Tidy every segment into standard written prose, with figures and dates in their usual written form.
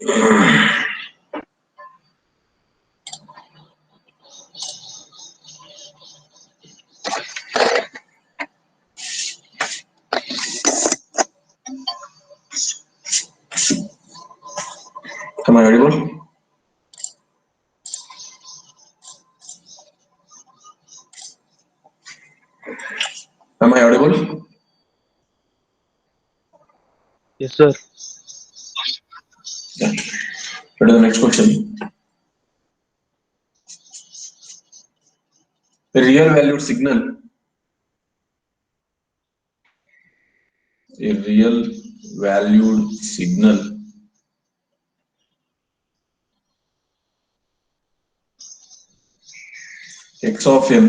Am I audible? Am I audible? Yes, sir. Yeah. What is the next question? A real valued signal. A real valued signal x of n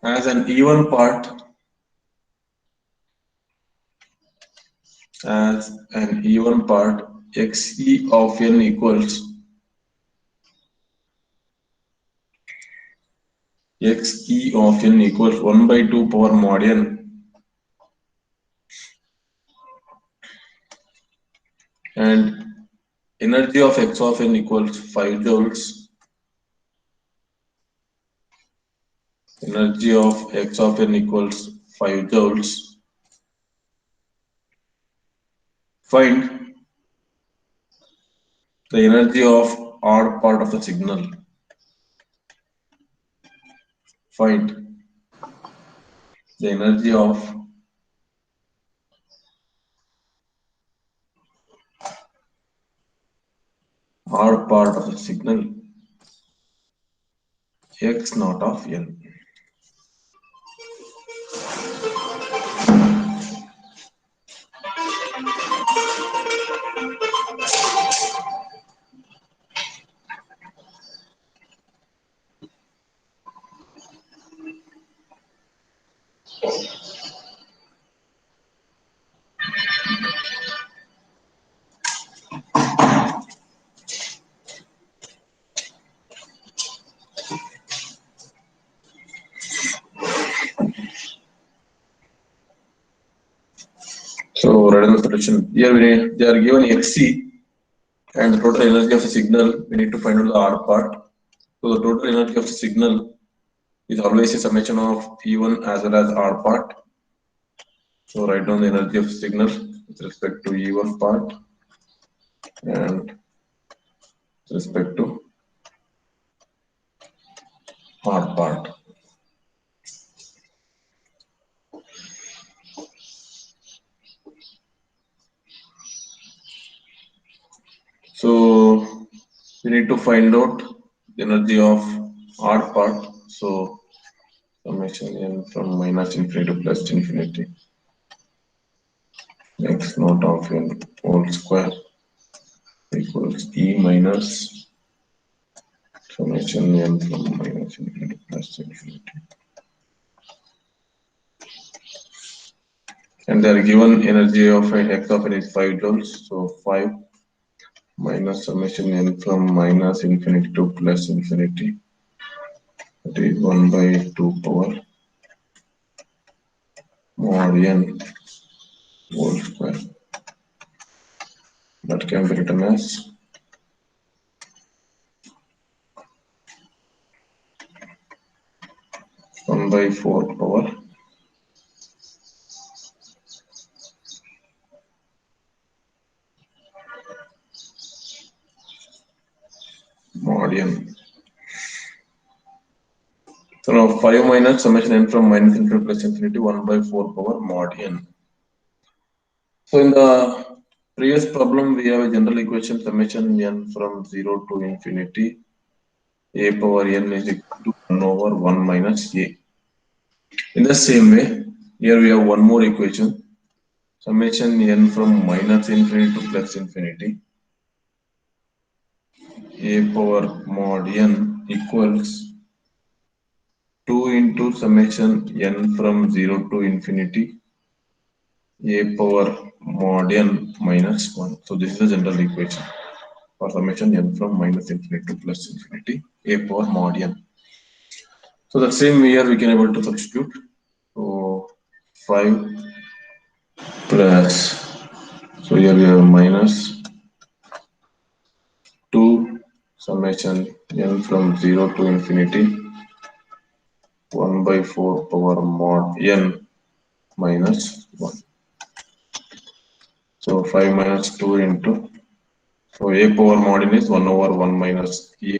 has an even part xe of n equals xe of n equals 1 by 2 power mod n and energy of x of n equals 5 joules. Energy of x of n equals 5 joules. Find the energy of odd part of the signal. Find the energy of odd part of the signal x naught of n. So write down the solution. Here they are given xc and the total energy of the signal. We need to find out the odd part. So the total energy of the signal is always a summation of even as well as odd part. So write down the energy of the signal with respect to even part and with respect to odd part. So we need to find out the energy of odd part. So summation n from minus infinity to plus infinity x naught of n whole square equals e minus summation n from minus infinity to plus infinity. And they are given energy of x of n is 5 joules. So 5 minus summation n from minus infinity to plus infinity. That is 1 by 2 power mod n whole square. That can be written as 1 by 4 power mod n. So now 5 minus summation n from minus infinity plus infinity 1 by 4 power mod n. So in the previous problem we have a general equation summation n from 0 to infinity a power n is equal to 1 over 1 minus a. In the same way, here we have one more equation summation n from minus infinity to plus infinity a power mod n equals 2 into summation n from 0 to infinity a power mod n minus 1. So this is the general equation for summation n from minus infinity to plus infinity a power mod n. So the same here we can able to substitute. So 5 plus, so here we have minus 2 summation n from 0 to infinity 1 by 4 power mod n minus 1. So 5 minus 2 into, so a power mod n is 1 over 1 minus a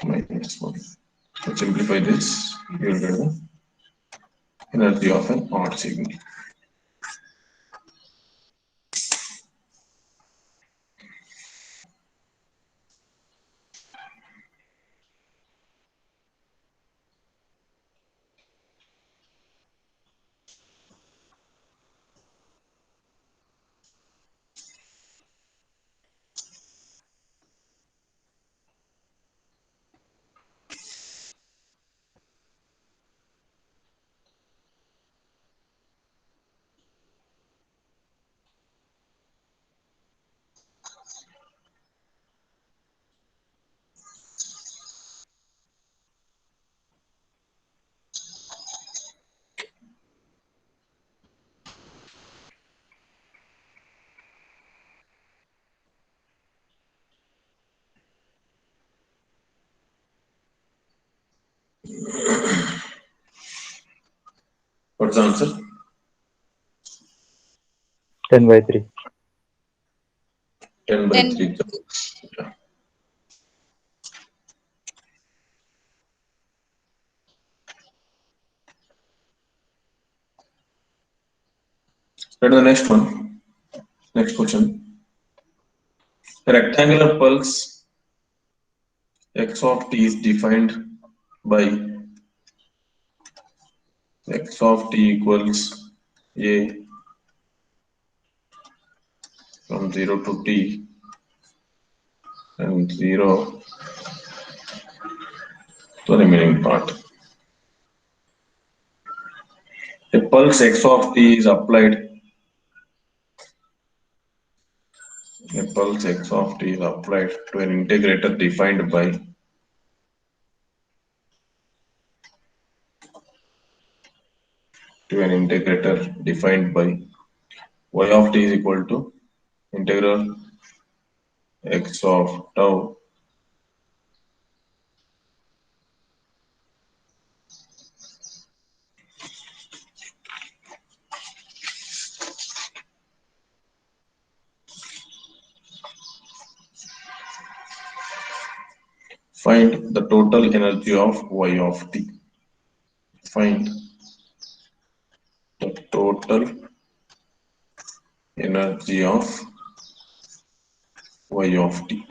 minus 1. So simplify this, you will get the energy of an odd signal. What's the answer? 10 by 3. 10 by 10 by 3. 3. Yeah. Let the next one. Next question. A rectangular pulse x of t is defined by x of t equals a from 0 to t and 0 the remaining part. A pulse x of t is applied. A pulse x of t is applied to an integrator defined by y of t is equal to integral x of tau find the total energy of y of t. Find the total energy of y of t.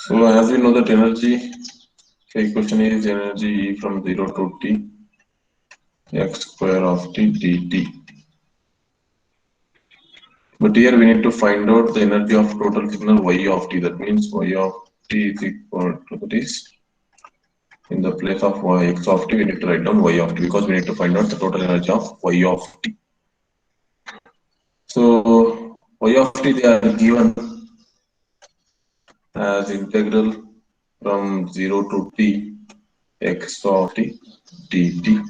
So as we know that energy, the equation is energy E from 0 to t x square of t dt. But here we need to find out the energy of total signal y of t. That means y of t is equal to this. In the place of y x of t, we need to write down y of t because we need to find out the total energy of y of t. So y of t they are given as integral from 0 to t x of t dt,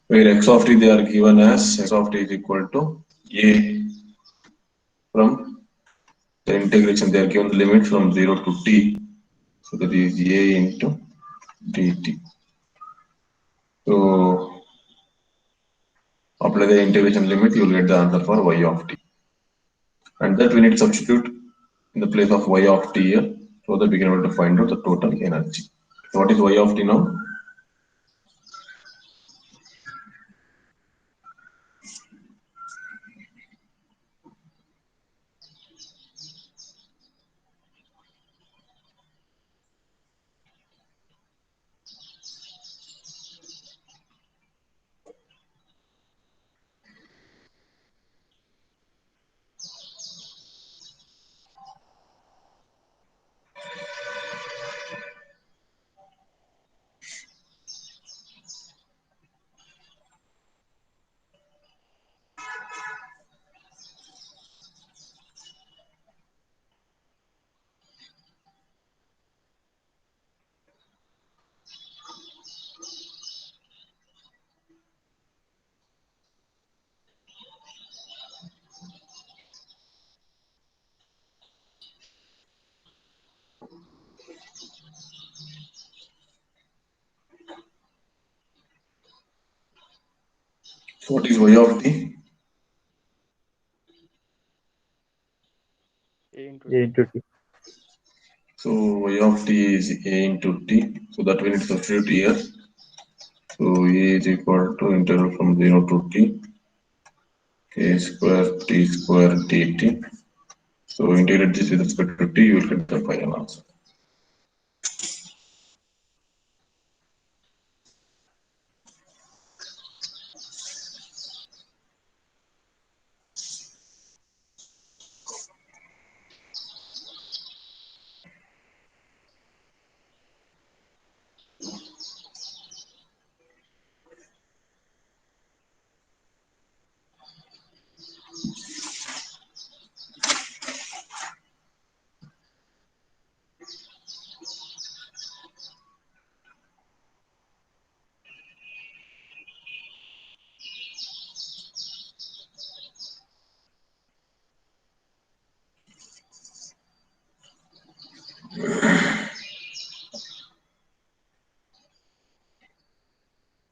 where x of t they are given as x of t is equal to a from the integration. They are given the limit from 0 to t, so that is a into dt. So apply the integration limit, you will get the answer for y of t, and that we need to substitute in the place of y of t here, so that we can able to find out the total energy. So what is y of t now? So what is y of t? A into A t. into t. So y of t is a into t. So that we need to substitute here. So a is equal to integral from 0 to t k square t square dt. So integrate this with respect to t, you will get the final answer.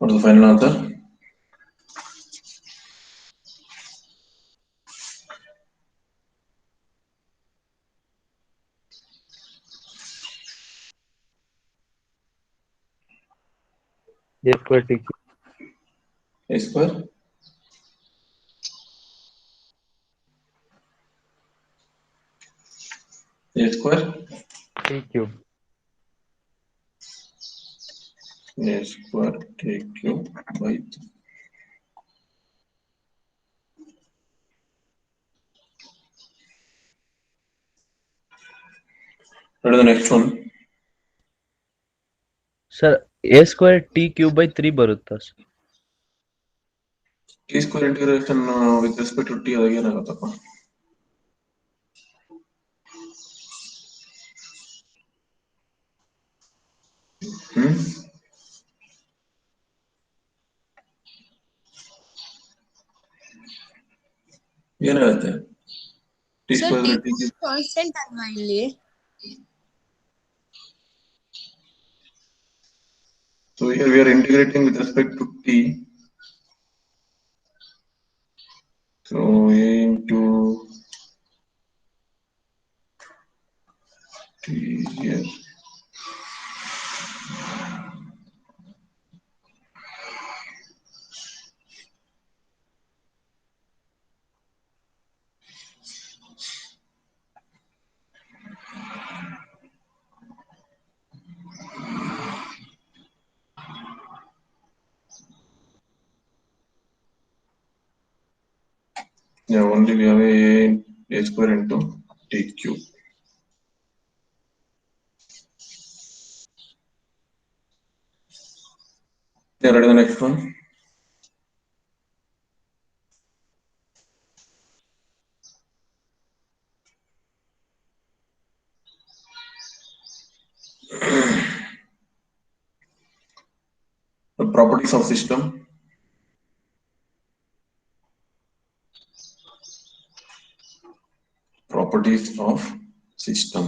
What is the final answer? A square t cube. A square? A square? T cube. A square t cube by 3. What is the next one? Sir A square T cube by 3 ಬರುತ್ತಾ sir? T square integration with respect to t ಅದಾಗ ಏನಾಗುತ್ತಪ್ಪ? ಏನಾಗುತ್ತೆ? T Sir, square t t cube. constant ಅಲ್ವಾ ಇಲ್ಲಿ? So here we are integrating with respect to t. So a into t here. Yeah, only we have a square into t cube. Yeah, ready the next one. The properties of system. Properties of system.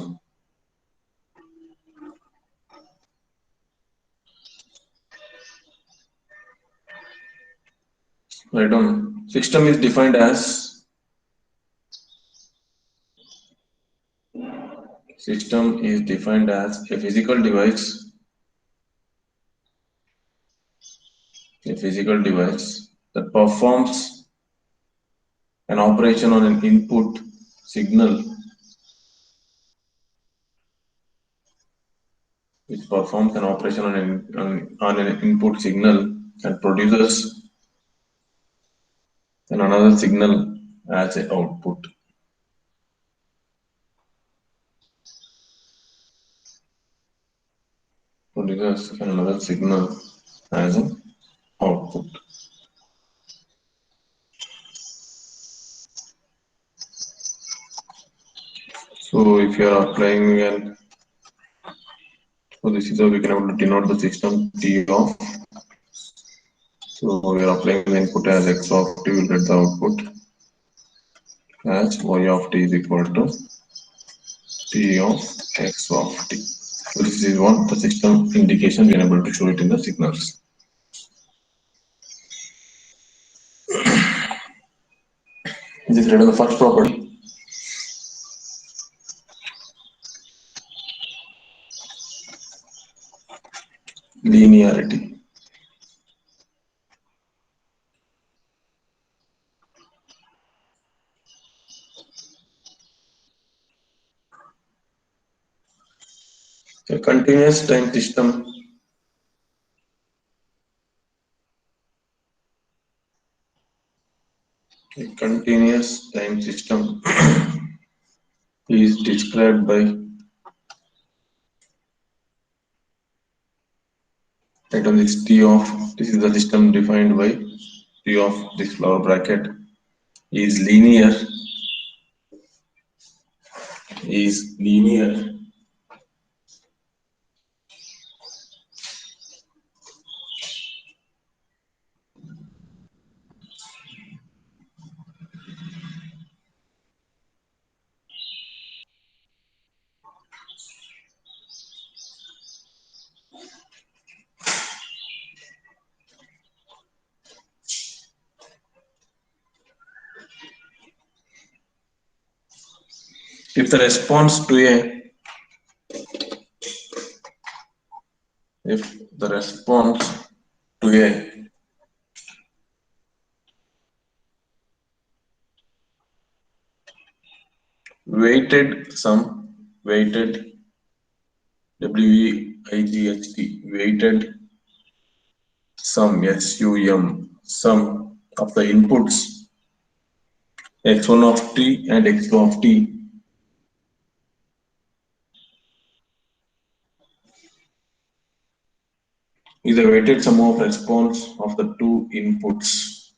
Write down. System is defined as a physical device that performs an operation on an input signal, which performs an operation on an input signal and produces another signal as an output. Produces another signal as an output. So if you are applying an, so this is how we can able to denote the system T of. So we are applying the input as x of t, will get the output as y of t is equal to t of x of t. So this is one the system indication we are able to show it in the signals. This is read on the first property. Linearity. A continuous time system is described by right on this T of this is the system defined by T of this flower bracket is linear. If the response to a if the response to a weighted weighted sum of the inputs x1 of t and x2 of t is a weighted sum of response of the two inputs.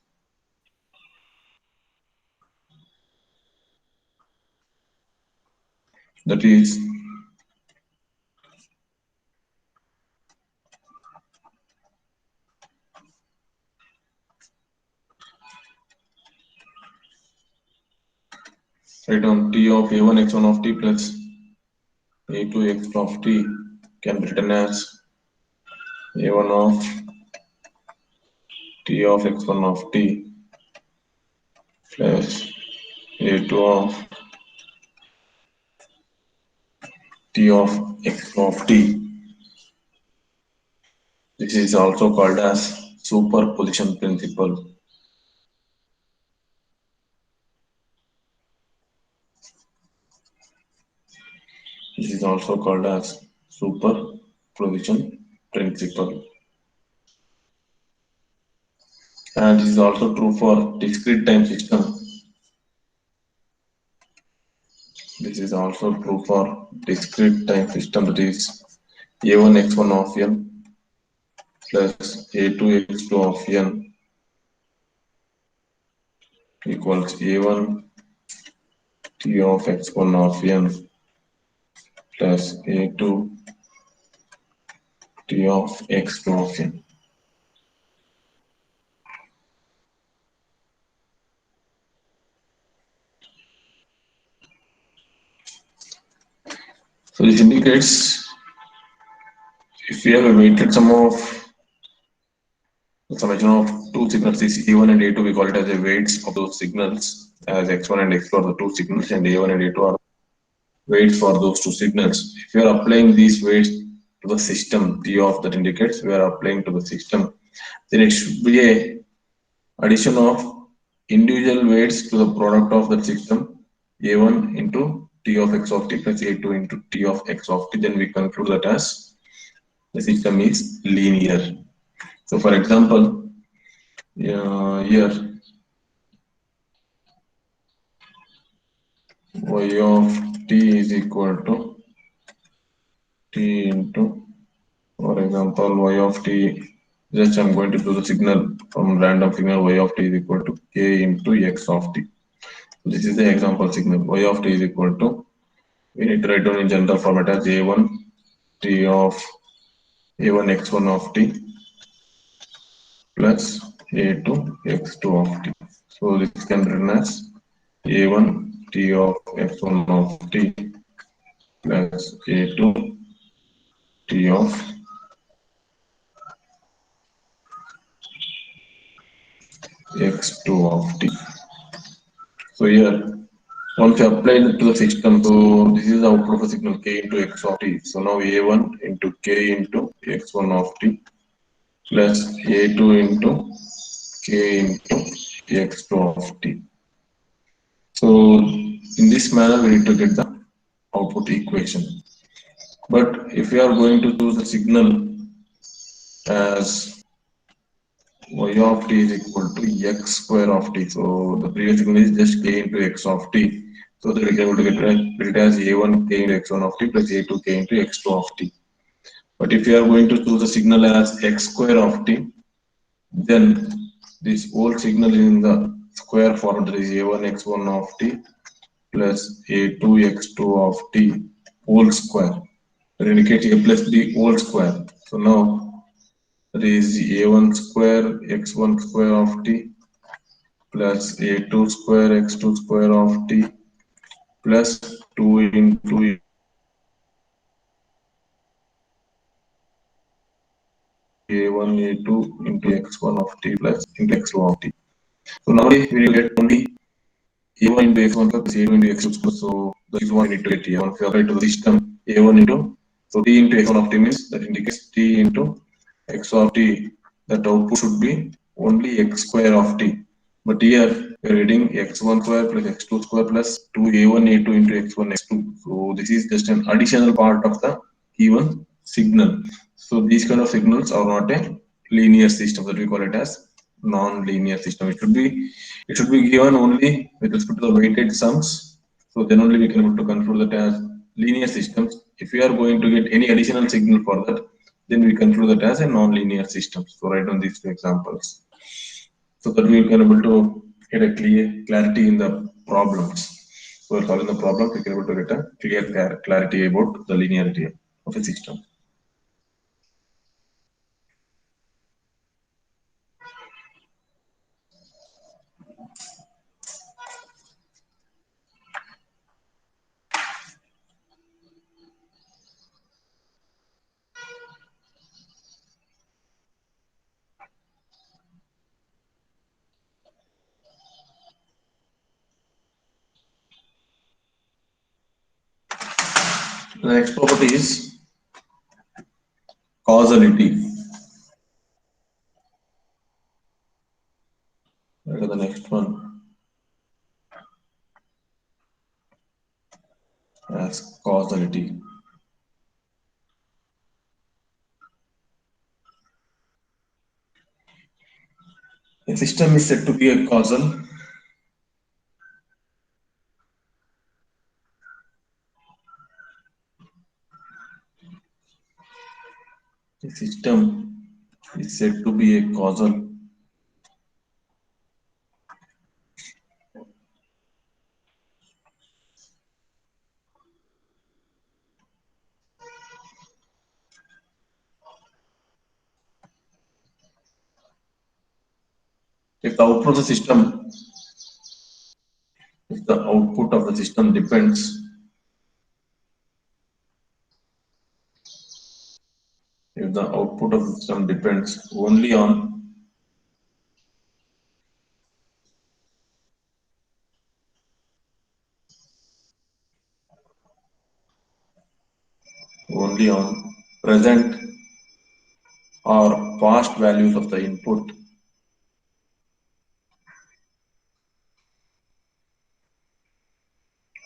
That is right on t of a1 x1 of t plus a2 x2 of t can be written as a1 of t of x1 of t plus a2 of t of x of t. This is also called as superposition principle. This is also called as superposition principle. And this is also true for discrete time system. This is also true for discrete time system, that is a1 x1 of n plus a2 x2 of n equals a1 t of x1 of n plus a2 t of x2 of n. So this indicates if we have a weighted sum of the summation of two signals is A1 and A2, we call it as the weights of those signals, as x1 and x2 are the two signals and A1 and A2 are weights for those two signals. If we are applying these weights to the system, T of that indicates we are applying to the system, then it should be a addition of individual weights to the product of that system, A1 into T of x of t plus A2 into T of x of t, then we conclude that as the system is linear. So for example, here y of t is equal to t into, for example, y of t, just I'm going to do the signal from random signal y of t is equal to k into x of t. This is the example signal y of t is equal to, we need to write down in general format as a1 t of a1 x1 of t plus a2 x2 of t. So this can be written as a1 t of x1 of t plus a2 t of x2 of t. So here, once you apply it to the system, so this is the output of a signal k into x of t. So now a1 into k into x1 of t plus a2 into k into x2 of t. So in this manner, we need to get the output equation. But if we are going to choose the signal as y of t is equal to x square of t. So the previous signal is just k into x of t. So that we can able to get it as a1 k into x1 of t plus a2 k into x2 of t. But if you are going to choose the signal as x square of t, then this whole signal is in the square form, that is a1 x1 of t plus a2 x2 of t whole square. That indicates a plus b whole square. So now that is a1 square x1 square of t plus a2 square x2 square of t plus 2 into a1 a2 into x1 of t plus into x2 of t. So now we will get only a1 into x1 plus a2 into x2 square. So that is what we need to get here. Once we apply to the system a1 into, so t into x1 of t means that indicates t into x of t. That output should be only x square of t. But here we are getting x1 square plus x2 square plus 2a1 a2 into x1 x2. So this is just an additional part of the given signal. So these kind of signals are not a linear system, that we call it as non-linear system. It should be given only with respect to the weighted sums. So then only we can able to conclude that as linear systems. If we are going to get any additional signal for that, then we conclude that as a non-linear system. So write down these two examples so that we can able to get a clear clarity in the problems. So while solving the problem, we can able to get a clear clarity about the linearity of a system. The next property is causality. What is the next one? As causality. A system is said to be a causal a system is said to be a causal if the output of the system if the output of the system depends if the output of the system depends only on present or past values of the input,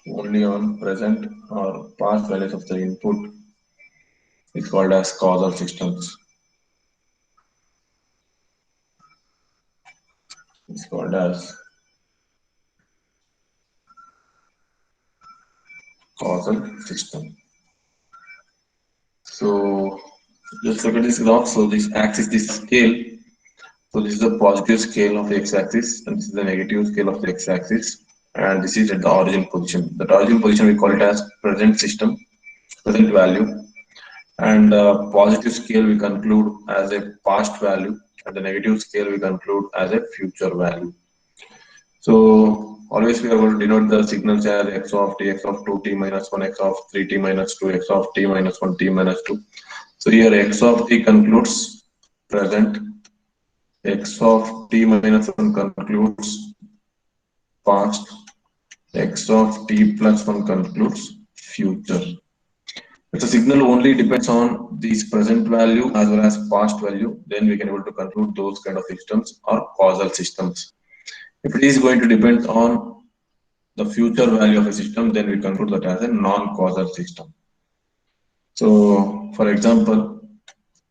only on present or past values of the input is called as causal systems. It's called as causal system. So let's look at this graph. So this axis, this scale. So this is the positive scale of the x-axis, and this is the negative scale of the x-axis, and this is at the origin position. The origin position we call it as present system, present value, and positive scale we conclude as a past value, and the negative scale we conclude as a future value. So always we are going to denote the signals as x of t, x of 2t minus 1, x of 3t minus 2, x of t minus 1, t minus 2. So here x of t concludes present, x of t minus 1 concludes past, x of t plus 1 concludes future. If the signal only depends on this present value as well as past value, then we can able to conclude those kind of systems are causal systems. If it is going to depend on the future value of a system, then we conclude that as a non-causal system. So, for example,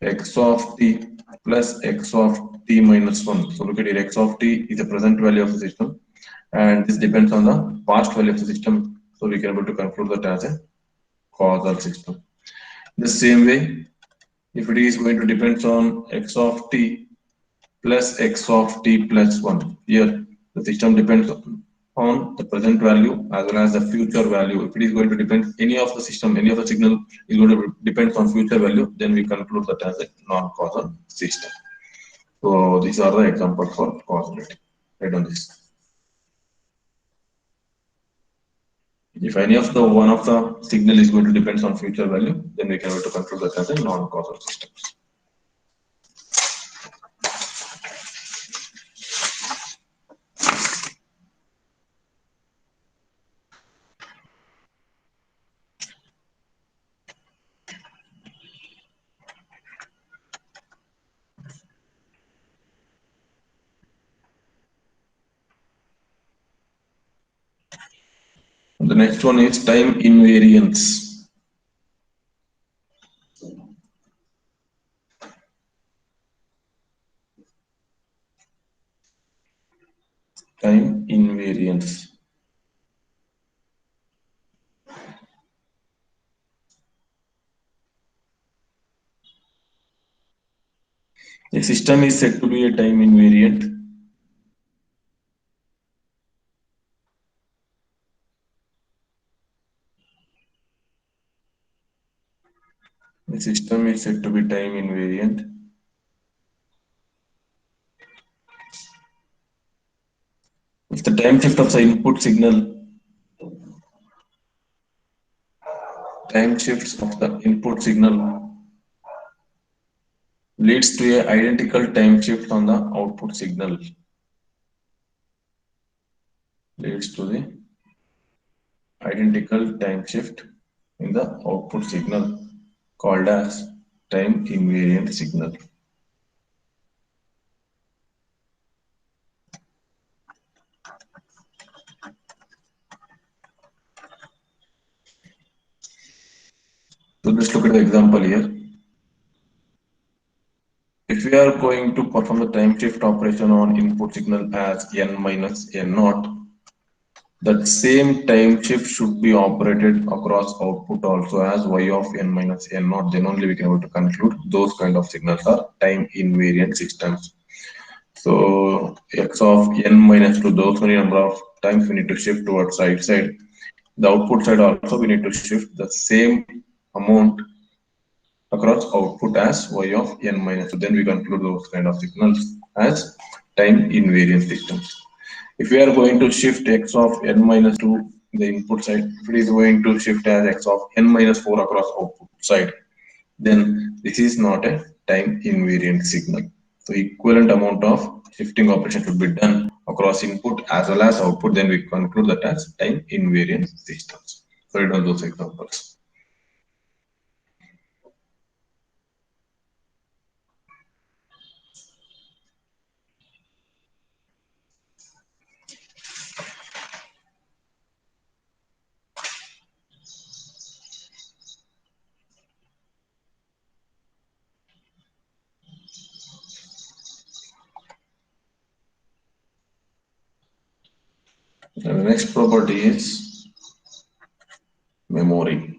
x of t plus x of t minus 1. So, look at it, x of t is the present value of the system, and this depends on the past value of the system. So, we can able to conclude that as a causal system. The same way, if it is going to depend on x of t plus x of t plus 1, here the system depends on the present value as well as the future value. If it is going to depend any of the system, any of the signal is going to depend on future value, then we conclude that as a non-causal system. So these are the examples for causality. Right on this. If any of the one of the signal is going to depend on future value, then we can able to conclude that as a non-causal system. The next one is time invariance. Time invariance. A system is said to be a time invariant The system is said to be time invariant if the time shift of the input signal, time shifts of the input signal leads to a identical time shift on the output signal. Leads to the identical time shift in the output signal called as time invariant signal. So let's look at the example here. If we are going to perform the time shift operation on input signal as n minus n naught, that same time shift should be operated across output also as y of n minus n naught. Then only we can able to conclude those kind of signals are time invariant systems. So x of n minus 2, those many number of times we need to shift towards right side. The output side also we need to shift the same amount across output as y of n minus 2. Then we conclude those kind of signals as time invariant systems. If we are going to shift x of n minus 2 the input side, if it is going to shift as x of n minus 4 across output side, then this is not a time invariant signal. So equivalent amount of shifting operation should be done across input as well as output, then we conclude that as time invariant systems. So read all those examples. And the next property is memory.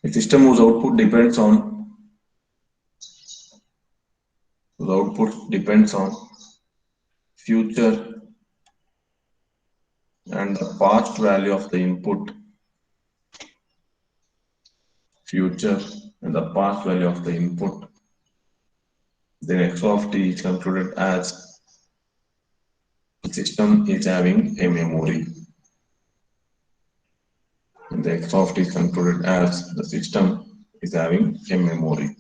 A system whose output depends on future and the past value of the input, future and the past value of the input, then x of t is concluded as the system is having a memory. And the x of t is concluded as the system is having a memory.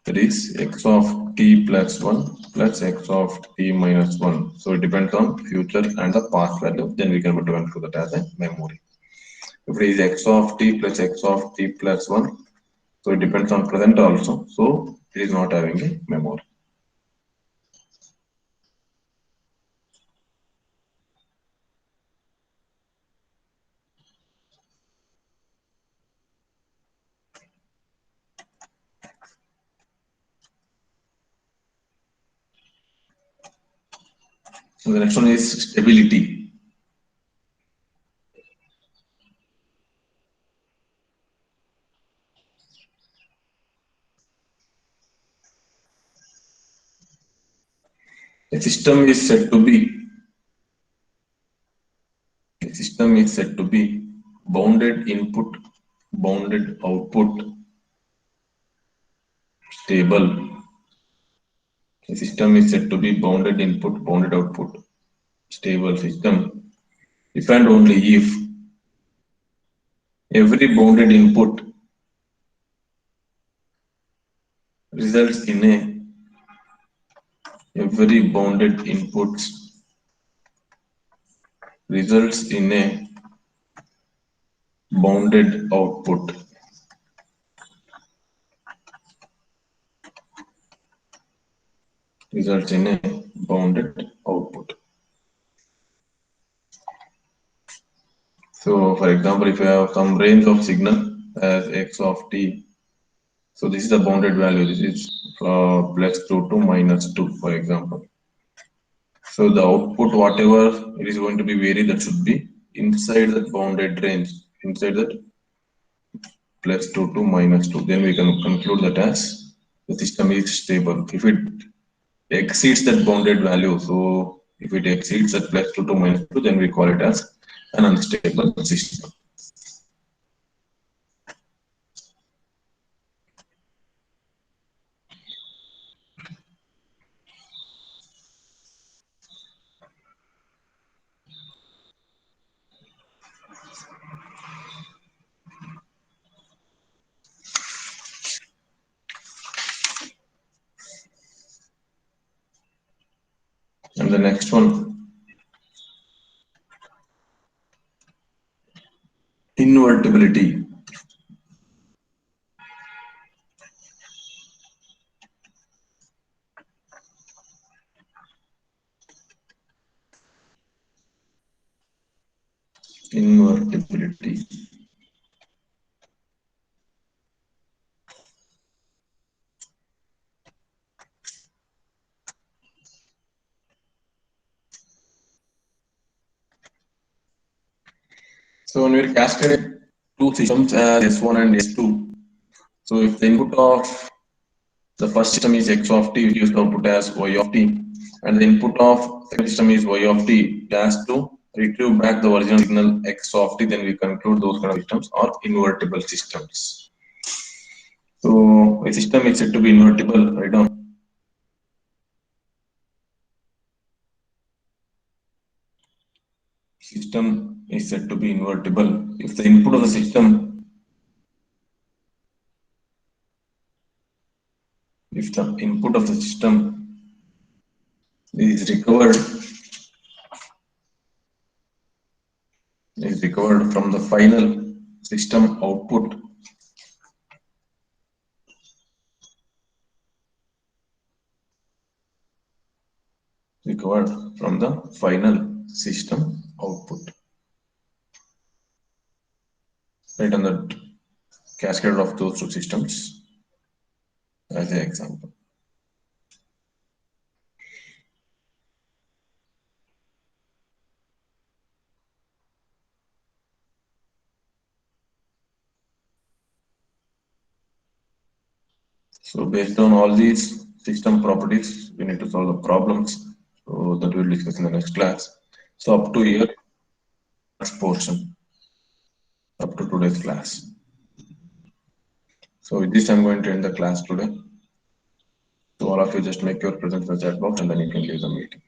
That is x of t plus 1 plus x of t minus 1. So it depends on future and the past value. Then we can conclude that as a memory. If it is x of t plus x of t plus 1, so it depends on present also. So it is not having a memory. So the next one is stability. A system is said to be bounded input, bounded output, stable. A system is said to be bounded input, bounded output, stable system if and only if every bounded input results in a every bounded inputs results in a bounded output. Results in a bounded output. So, for example, if you have some range of signal as x of t, so this is the bounded value. This is plus 2 to minus 2, for example. So the output, whatever it is going to be varied, that should be inside that bounded range, inside that plus 2 to minus 2. Then we can conclude that as the system is stable. If it exceeds that bounded value, so if it exceeds that plus 2 to minus 2, then we call it as an unstable system. And the next one, invertibility. Invertibility. So when we cascade two systems as S1 and S2, so if the input of the first system is x of t, we use the output as y of t, and the input of second system is y of t, it has to retrieve back the original signal x of t, then we conclude those kind of systems are invertible systems. So a system is said to be invertible, right now. System is said to be invertible if the input of the system, if the input of the system is recovered from the final system output, recovered from the final system output. Right on the cascade of those two systems as an example. So based on all these system properties, we need to solve the problems. So that we'll discuss in the next class. So up to here, next portion, up to today's class. So with this, I'm going to end the class today. So all of you just make your presence in the chat box and then you can leave the meeting.